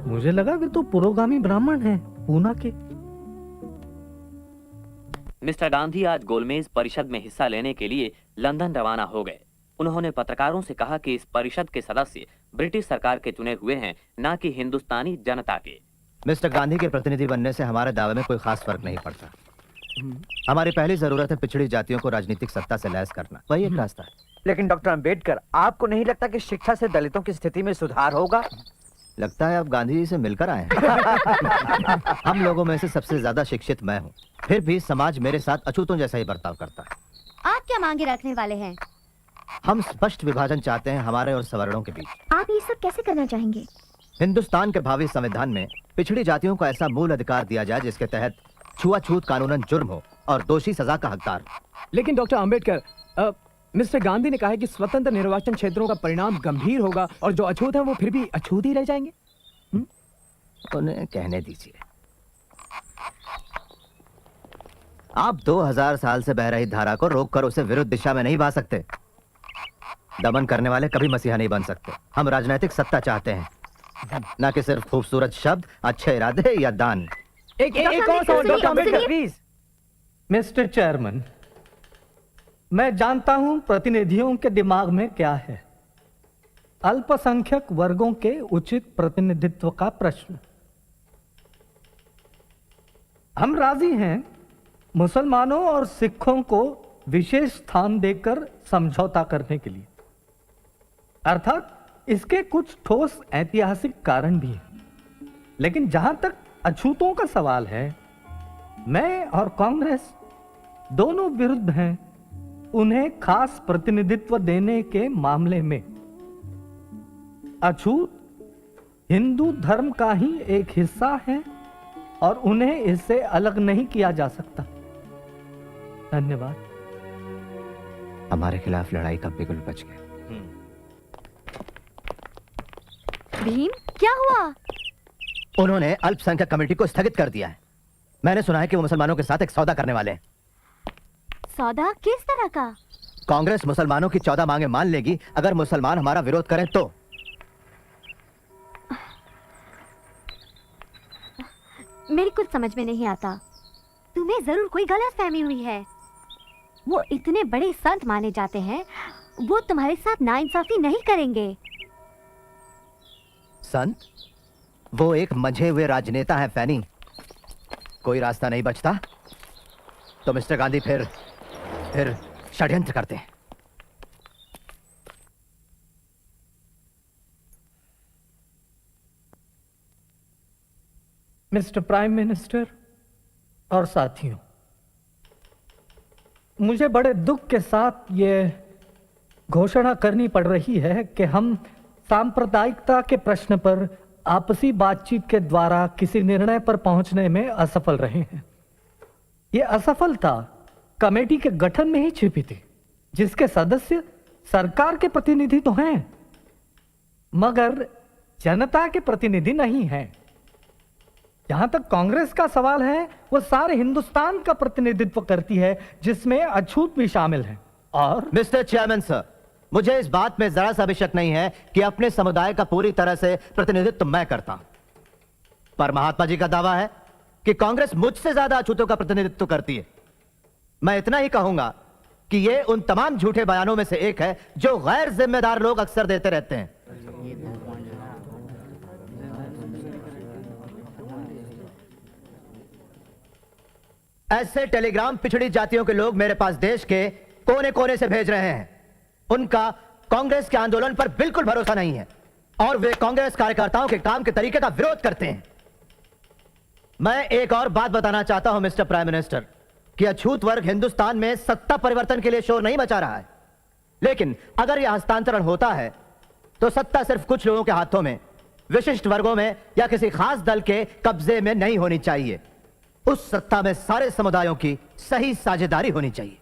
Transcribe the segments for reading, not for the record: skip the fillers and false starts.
मुझे लगा कि तो पुरोगामी ब्राह्मण है, पूना के। मिस्टर गांधी आज गोलमेज परिषद में हिस्सा लेने के लिए लंदन रवाना हो गए। उन्होंने पत्रकारों से कहा कि इस परिषद के सदस्य ब्रिटिश सरकार के चुने हुए हैं, न कि हिंदुस्तानी जनता के। मिस्टर गांधी के प्रतिनिधि बनने से हमारे दावे में कोई खास फर्क नहीं पड़ता। हमारी पहली जरूरत है पिछड़ी जातियों को राजनीतिक सत्ता से लैस करना, वही एक रास्ता है। लेकिन डॉक्टर अंबेडकर, आपको नहीं लगता कि शिक्षा से दलितों की स्थिति में सुधार होगा? लगता है अब गांधी जी से मिलकर आए हैं। हम लोगों में से सबसे ज्यादा शिक्षित मैं हूँ, फिर भी समाज मेरे साथ अछूतों जैसा ही बर्ताव करता है। आप क्या मांगे रखने वाले हैं? हम स्पष्ट विभाजन चाहते हैं हमारे और सवर्णों के बीच। आप ये सब कैसे करना चाहेंगे? हिंदुस्तान के भावी संविधान में पिछड़ी जातियों को ऐसा मूल अधिकार दिया जाए जिसके तहत छुआछूत कानूनन जुर्म हो और दोषी सजा का हकदार। लेकिन डॉक्टर अंबेडकर, मिस्टर गांधी ने कहा है कि स्वतंत्र निर्वाचन क्षेत्रों का परिणाम गंभीर होगा और जो अछूत हैं वो फिर भी अछूत ही रह जाएंगे। उन्हें कहने दीजिए। आप 2000 साल से बह रही धारा को रोककर उसे विरुद्ध दिशा में नहीं बहा सकते। दमन करने वाले कभी मसीहा नहीं बन सकते। हम राजनीतिक सत्ता चाहते हैं, न कि सिर्फ खूबसूरत शब्द, अच्छे इरादे या दान। एक और doctor Ambedkar please. Mister chairman, मैं जानता हूं प्रतिनिधियों के दिमाग में क्या है। अल्पसंख्यक वर्गों के उचित प्रतिनिधित्व का प्रश्न। हम राजी हैं मुसलमानों और सिखों को विशेष स्थान देकर समझौता करने के लिए, अर्थात इसके कुछ ठोस ऐतिहासिक कारण भी हैं। लेकिन जहां तक अछूतों का सवाल है, मैं और कांग्रेस दोनों विरुद्ध हैं उन्हें खास प्रतिनिधित्व देने के मामले में। अछूत हिंदू धर्म का ही एक हिस्सा है और उन्हें इससे अलग नहीं किया जा सकता। धन्यवाद। हमारे खिलाफ लड़ाई का बिगुल बच गया। भीम, क्या हुआ? उन्होंने अल्पसंख्यक कमेटी को स्थगित कर दिया है। मैंने सुना है कि वो मुसलमानों के साथ एक सौदा करने वाले हैं। सौदा किस तरह का? कांग्रेस मुसलमानों की 14 मांगे मान लेगी अगर मुसलमान हमारा विरोध करें तो। मेरी कुछ समझ में नहीं आता। तुम्हें जरूर कोई गलतफहमी हुई है। वो इतने बड़े संत माने जाते हैं, वो तुम्हारे साथ नाइंसाफी नहीं करेंगे। संत? वो एक मंझे हुए राजनेता है फैनी। कोई रास्ता नहीं बचता तो मिस्टर गांधी फिर षड्यंत्र करते हैं। मिस्टर प्राइम मिनिस्टर और साथियों, मुझे बड़े दुख के साथ ये घोषणा करनी पड़ रही है कि हम सांप्रदायिकता के प्रश्न पर आपसी बातचीत के द्वारा किसी निर्णय पर पहुंचने में असफल रहे हैं। ये असफलता कमेटी के गठन में ही छिपी थी, जिसके सदस्य सरकार के प्रतिनिधि तो हैं मगर जनता के प्रतिनिधि नहीं हैं। जहां तक कांग्रेस का सवाल है, वो सारे हिंदुस्तान का प्रतिनिधित्व करती है, जिसमें अछूत भी शामिल हैं। और मिस्टर चेयरमैन सर, मुझे इस बात में जरा सा भी शक नहीं है कि अपने समुदाय का पूरी तरह से प्रतिनिधित्व मैं करता हूं, पर महात्मा जी का दावा है कि कांग्रेस मुझसे ज्यादा अछूतों का प्रतिनिधित्व करती है। मैं इतना ही कहूंगा कि यह उन तमाम झूठे बयानों में से एक है जो गैर जिम्मेदार लोग अक्सर देते रहते हैं। ऐसे टेलीग्राम पिछड़ी जातियों के लोग मेरे पास देश के कोने कोने से भेज रहे हैं। उनका कांग्रेस के आंदोलन पर बिल्कुल भरोसा नहीं है और वे कांग्रेस कार्यकर्ताओं के काम के तरीके का विरोध करते हैं। मैं एक और बात बताना चाहता हूं मिस्टर प्राइम मिनिस्टर कि अछूत वर्ग हिंदुस्तान में सत्ता परिवर्तन के लिए शोर नहीं मचा रहा है, लेकिन अगर यह हस्तांतरण होता है तो सत्ता सिर्फ कुछ लोगों के हाथों में, विशिष्ट वर्गों में या किसी खास दल के कब्जे में नहीं होनी चाहिए। उस सत्ता में सारे समुदायों की सही साझेदारी होनी चाहिए।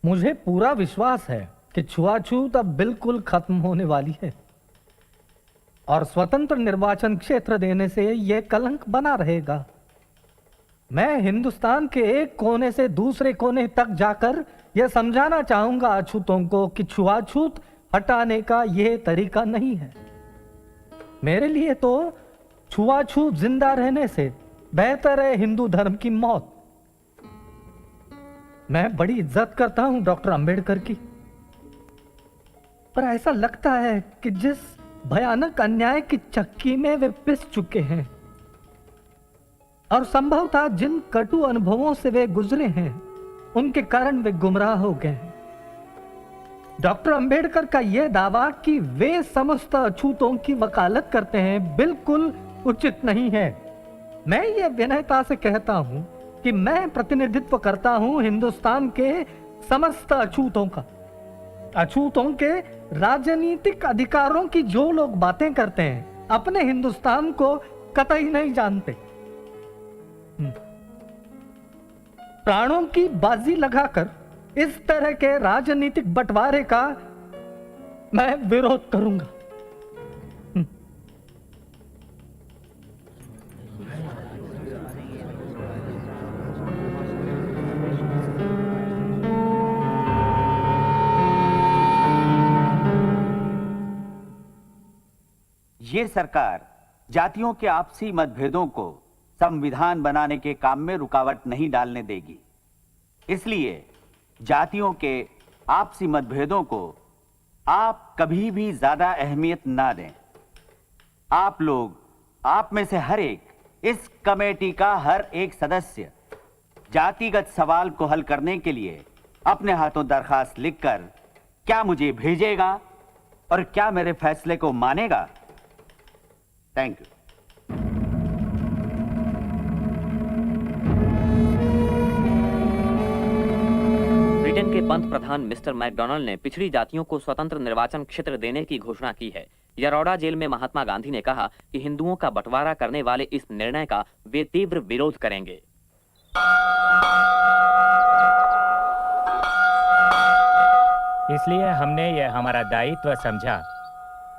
मुझे पूरा विश्वास है कि छुआछूत अब बिल्कुल खत्म होने वाली है और स्वतंत्र निर्वाचन क्षेत्र देने से यह कलंक बना रहेगा। मैं हिंदुस्तान के एक कोने से दूसरे कोने तक जाकर यह समझाना चाहूंगा अछूतों को कि छुआछूत हटाने का यह तरीका नहीं है। मेरे लिए तो छुआछूत जिंदा रहने से बेहतर है हिंदू धर्म की मौत। मैं बड़ी इज्जत करता हूं डॉक्टर अंबेडकर की, पर ऐसा लगता है कि जिस भयानक अन्याय की चक्की में वे पिस चुके हैं और संभवतः जिन कटु अनुभवों से वे गुजरे हैं, उनके कारण वे गुमराह हो गए हैं। डॉक्टर अंबेडकर का यह दावा कि वे समस्त अछूतों की वकालत करते हैं बिल्कुल उचित नहीं है। मैं ये विनयता से कहता हूं कि मैं प्रतिनिधित्व करता हूं हिंदुस्तान के समस्त अछूतों का। अछूतों के राजनीतिक अधिकारों की जो लोग बातें करते हैं, अपने हिंदुस्तान को कतई नहीं जानते। प्राणों की बाजी लगाकर इस तरह के राजनीतिक बंटवारे का मैं विरोध करूंगा। ये सरकार जातियों के आपसी मतभेदों को संविधान बनाने के काम में रुकावट नहीं डालने देगी। इसलिए जातियों के आपसी मतभेदों को आप कभी भी ज्यादा अहमियत ना दें। आप लोग, आप में से हर एक, इस कमेटी का हर एक सदस्य जातिगत सवाल को हल करने के लिए अपने हाथों दरखास्त लिखकर क्या मुझे भेजेगा और क्या मेरे फैसले को मानेगा। Thank you. ब्रिटेन के पंत प्रधान मिस्टर मैकडोनाल्ड ने पिछड़ी जातियों को स्वतंत्र निर्वाचन क्षेत्र देने की घोषणा की है। यरोड़ा जेल में महात्मा गांधी ने कहा कि हिंदुओं का बंटवारा करने वाले इस निर्णय का वे तीव्र विरोध करेंगे। इसलिए हमने यह हमारा दायित्व समझा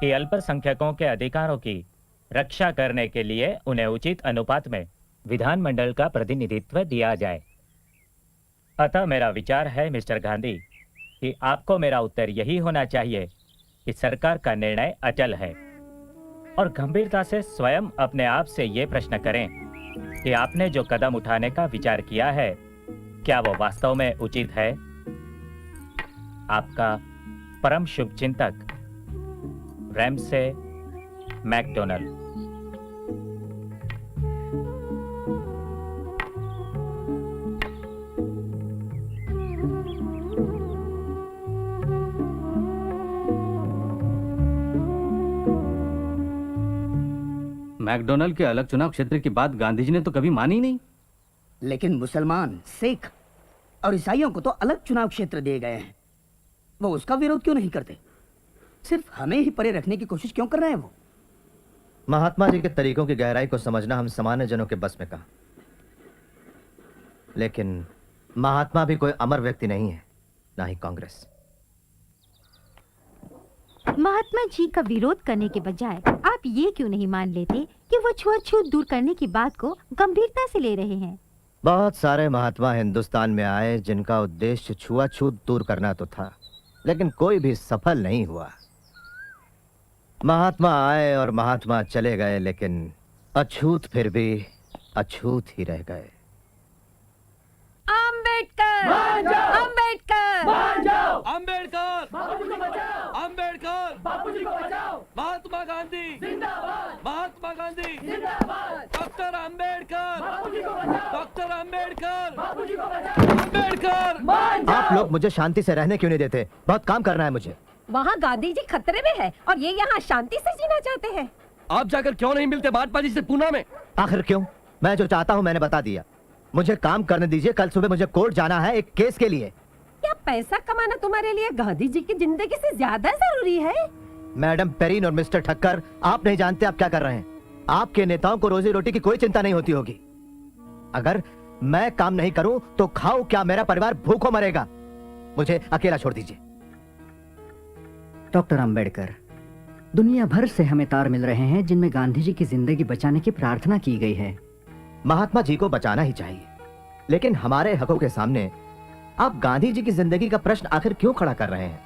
कि अल्पसंख्यकों के अधिकारों की रक्षा करने के लिए उन्हें उचित अनुपात में विधानमंडल का प्रतिनिधित्व दिया जाए। अतः मेरा विचार है मिस्टर गांधी कि आपको मेरा उत्तर यही होना चाहिए कि सरकार का निर्णय अचल है, और गंभीरता से स्वयं अपने आप से ये प्रश्न करें कि आपने जो कदम उठाने का विचार किया है, क्या वो वास्तव में उचित है। आपका परम शुभचिंतक रैमसे मैकडोनाल्ड। मैकडोनाल्ड के अलग चुनाव क्षेत्र की बात गांधी जी ने तो कभी मानी नहीं। लेकिन मुसलमान, सिख और ईसाइयों को तो अलग चुनाव क्षेत्र दिए गए हैं। वो उसका विरोध क्यों नहीं करते? सिर्फ हमें ही परे रखने की कोशिश क्यों कर रहे हैं वो? महात्मा जी के तरीकों की गहराई को समझना हम सामान्य जनों के बस में कहा। लेकिन महात्मा भी कोई अमर व्यक्ति नहीं है, ना ही कांग्रेस। महात्मा जी का विरोध करने के बजाय आप ये क्यों नहीं मान लेते कि वो छुआछूत दूर करने की बात को गंभीरता से ले रहे हैं? बहुत सारे महात्मा हिंदुस्तान में आए जिनका उद्देश्य छुआछूत दूर करना तो था, लेकिन कोई भी सफल नहीं हुआ। महात्मा आए और महात्मा चले गए, लेकिन अछूत फिर भी अछूत ही रह गए। अंबेडकर, अंबेडकर, अंबेडकर, अंबेडकर, बापूजी को बचाओ, महात्मा गांधी जिंदाबाद, महात्मा गांधी जिंदाबाद, डॉक्टर अंबेडकर, बापूजी को बचाओ, डॉक्टर अंबेडकर, बापूजी को बचाओ, अंबेडकर। आप लोग मुझे शांति से रहने क्यों नहीं देते? बहुत काम करना है मुझे। वहाँ गांधी जी खतरे में है और ये यहाँ शांति से जीना चाहते हैं। आप जाकर क्यों नहीं मिलते महात्मा जी से पूना में? आखिर क्यों? मैं जो चाहता हूँ मैंने बता दिया। मुझे काम करने दीजिए। कल सुबह मुझे कोर्ट जाना है एक केस के लिए। क्या पैसा कमाना तुम्हारे लिए गांधी जी की जिंदगी से ज्यादा जरूरी है? मैडम पेरीन और मिस्टर ठक्कर, आप नहीं जानते आप क्या कर रहे हैं। आपके नेताओं को रोजी रोटी की कोई चिंता नहीं होती होगी। अगर मैं काम नहीं करूं तो खाओ क्या, मेरा परिवार भूखों मरेगा। मुझे अकेला छोड़ दीजिए। डॉक्टर अंबेडकर, दुनिया भर से हमें तार मिल रहे हैं जिनमें गांधी जी की जिंदगी बचाने की प्रार्थना की गई है। महात्मा जी को बचाना ही चाहिए, लेकिन हमारे हकों के सामने आप गांधी जी की जिंदगी का प्रश्न आखिर क्यों खड़ा कर रहे हैं?